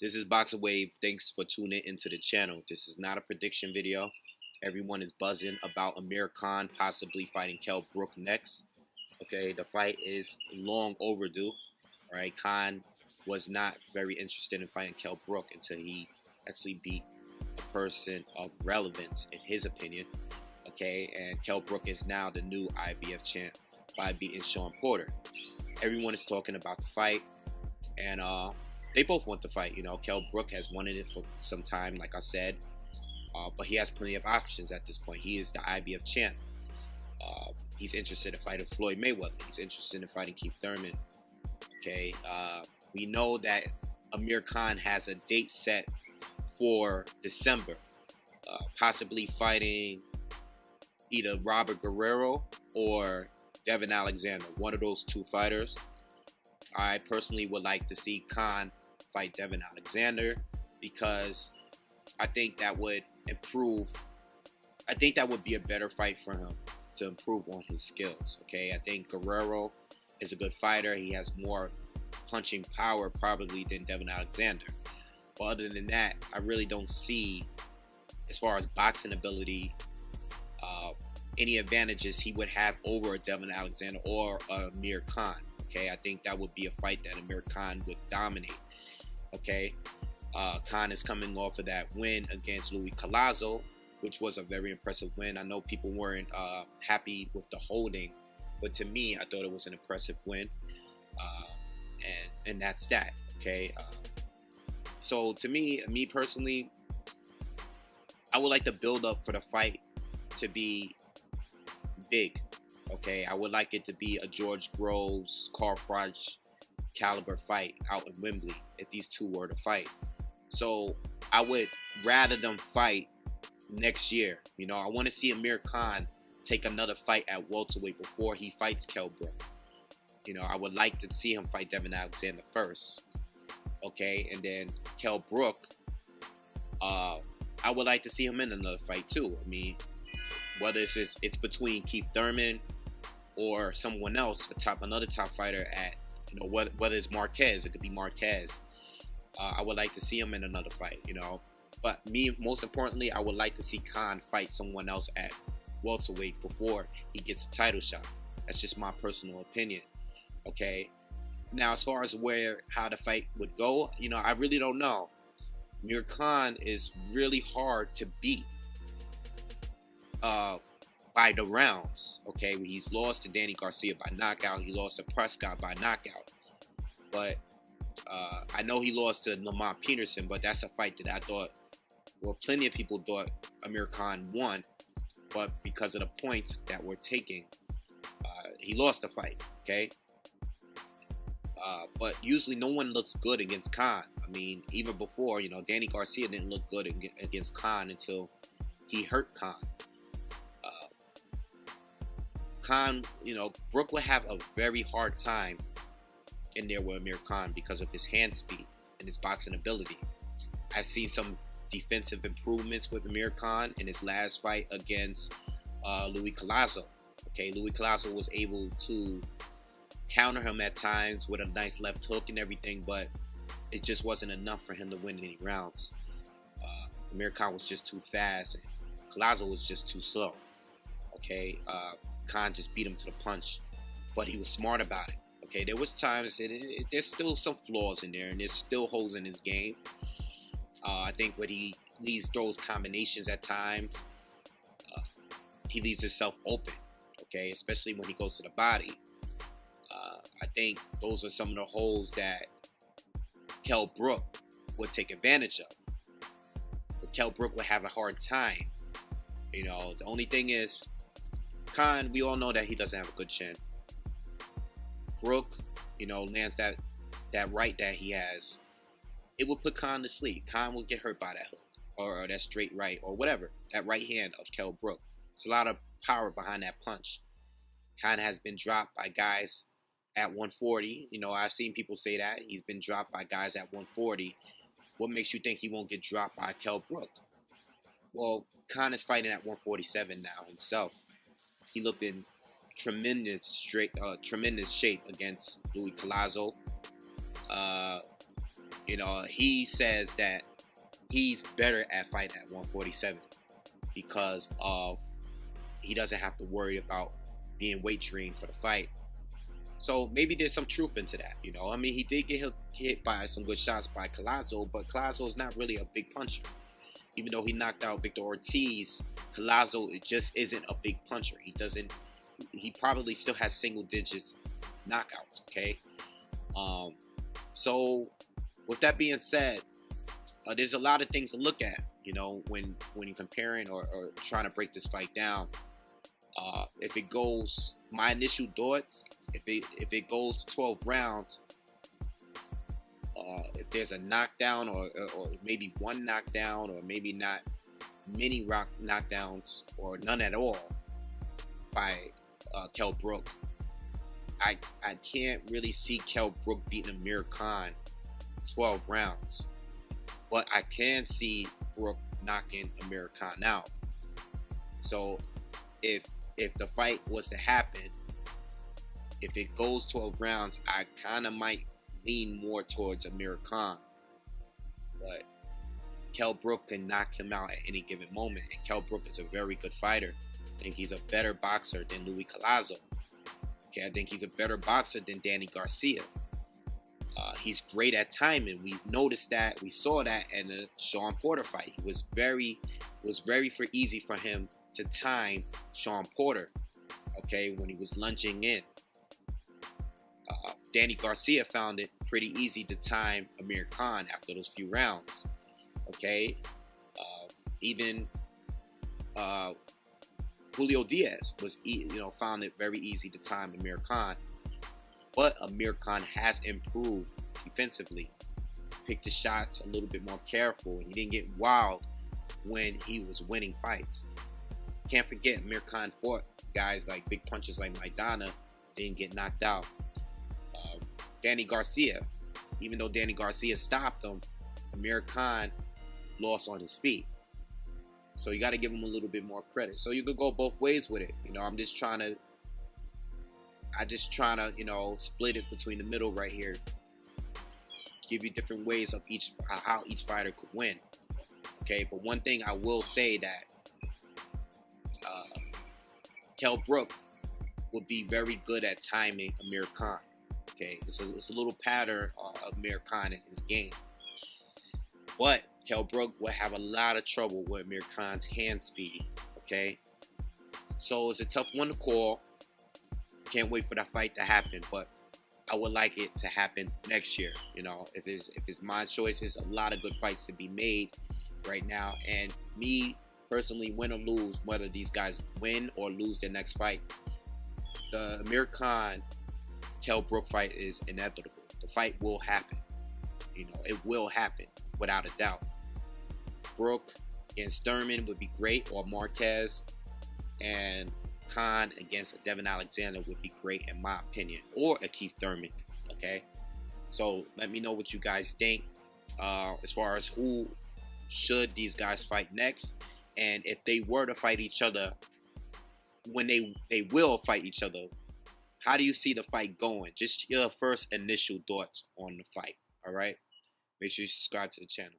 This is BoxingWave. Thanks for tuning into the channel. This is not a prediction video. Everyone is buzzing about Amir Khan possibly fighting Kell Brook next. Okay, the fight is long overdue. All right, Khan was not very interested in fighting Kell Brook until he actually beat a person of relevance, in his opinion. Okay, and Kell Brook is now the new IBF champ by beating Shawn Porter. Everyone is talking about the fight, and they both want the fight. You know, Kell Brook has wanted it for some time, like I said, but he has plenty of options at this point. He is the IBF champ. He's interested in fighting Floyd Mayweather. He's interested in fighting Keith Thurman. Okay, we know that Amir Khan has a date set for December, possibly fighting either Robert Guerrero or Devin Alexander, one of those two fighters. I personally would like to see Khan fight Devin Alexander because I think that would improve. I think that would be a better fight for him to improve on his skills. Okay, I think Guerrero is a good fighter. He has more punching power probably than Devin Alexander. But other than that, I really don't see, as far as boxing ability, any advantages he would have over Devin Alexander or Amir Khan. Okay, I think that would be a fight that Amir Khan would dominate. Okay, Khan is coming off of that win against Louis Collazo, which was a very impressive win. I know people weren't happy with the holding, but to me, I thought it was an impressive win, and that's that. Okay, so to me personally, I would like the build up for the fight to be big. Okay, I would like it to be a George Groves, Carl Froch caliber fight out in Wembley if these two were to fight. So I would rather them fight next year. You know, I want to see Amir Khan take another fight at welterweight before he fights Kell Brook. You know, I would like to see him fight Devin Alexander first. Okay, and then Kell Brook, I would like to see him in another fight too. I mean, whether it's between Keith Thurman or someone else, another top fighter at, you know, whether it's Marquez, it could be Marquez. I would like to see him in another fight, you know. But most importantly, I would like to see Khan fight someone else at welterweight before he gets a title shot. That's just my personal opinion. Okay. Now, as far as how the fight would go, you know, I really don't know. Amir Khan is really hard to beat by the rounds. Okay, he's lost to Danny Garcia by knockout. He lost to Prescott by knockout. But I know he lost to Lamont Peterson, but that's a fight that I thought, well, plenty of people thought Amir Khan won, but because of the points that were taken, he lost the fight. Okay. But usually no one looks good against Khan. I mean, even before, you know, Danny Garcia didn't look good against Khan until he hurt Khan. Khan, you know, Brook would have a very hard time in there with Amir Khan because of his hand speed and his boxing ability. I've seen some defensive improvements with Amir Khan in his last fight against Louis Collazo. Okay, Louis Collazo was able to counter him at times with a nice left hook and everything, but it just wasn't enough for him to win any rounds. Amir Khan was just too fast, and Collazo was just too slow. Okay, Khan just beat him to the punch, but he was smart about it. Okay, there was times, there's still some flaws in there, and there's still holes in his game. I think when he throws combinations at times, he leaves himself open. Okay, especially when he goes to the body. I think those are some of the holes that Kell Brook would take advantage of. But Kell Brook would have a hard time. You know, the only thing is, Khan, we all know that he doesn't have a good chin. Brook, you know, lands that right that he has. It will put Khan to sleep. Khan will get hurt by that hook or that straight right or whatever. That right hand of Kell Brook. It's a lot of power behind that punch. Khan has been dropped by guys at 140. You know, I've seen people say that. He's been dropped by guys at 140. What makes you think he won't get dropped by Kell Brook? Well, Khan is fighting at 147 now himself. He looked in tremendous shape against Louis Collazo. he says that he's better at fighting at 147 because of he doesn't have to worry about being weight trained for the fight. So maybe there's some truth into that. I mean, he did get hit by some good shots by Collazo, but Collazo is not really a big puncher. Even though he knocked out Victor Ortiz, Collazo, it just isn't a big puncher. He probably still has single digits knockouts, okay? So with that being said, there's a lot of things to look at, when you're comparing or trying to break this fight down. If it goes, my initial thoughts, if it goes to 12 rounds, if there's a knockdown or maybe one knockdown or maybe not many knockdowns or none at all by Kell Brook, I can't really see Kell Brook beating Amir Khan 12 rounds. But I can see Brook knocking Amir Khan out. So if the fight was to happen, if it goes 12 rounds, I kind of might lean more towards Amir Khan. But Kell Brook can knock him out at any given moment. And Kell Brook is a very good fighter. I think he's a better boxer than Luis Collazo. Okay, I think he's a better boxer than Danny Garcia. He's great at timing. We noticed that. We saw that in the Shawn Porter fight. It was very easy for him to time Shawn Porter, okay, when he was lunging in. Danny Garcia found it pretty easy to time Amir Khan after those few rounds, okay? Even Julio Diaz was, found it very easy to time Amir Khan. But Amir Khan has improved defensively. Picked his shots a little bit more careful. And he didn't get wild when he was winning fights. Can't forget, Amir Khan fought guys like big punches like Maidana. Didn't get knocked out. Danny Garcia, even though Danny Garcia stopped him, Amir Khan lost on his feet. So you got to give him a little bit more credit. So you could go both ways with it. I'm just trying to, split it between the middle right here. Give you different ways of how each fighter could win. Okay, but one thing I will say that Kell Brook will be very good at timing Amir Khan. Okay, it's a little pattern of Amir Khan in his game. But Kell Brook will have a lot of trouble with Amir Khan's hand speed. Okay, so it's a tough one to call. Can't wait for that fight to happen, but I would like it to happen next year. If it's my choice, there's a lot of good fights to be made right now. And me personally, win or lose, whether these guys win or lose their next fight, the Amir Khan Kell Brook fight is inevitable. The fight will happen. It will happen without a doubt. Brook against Thurman would be great, or Marquez, and Khan against Devin Alexander would be great in my opinion, or a Keith Thurman. Okay, so let me know what you guys think as far as who should these guys fight next, and if they were to fight each other, when they will fight each other, how do you see the fight going? Just your first initial thoughts on the fight. All right, make sure you subscribe to the channel.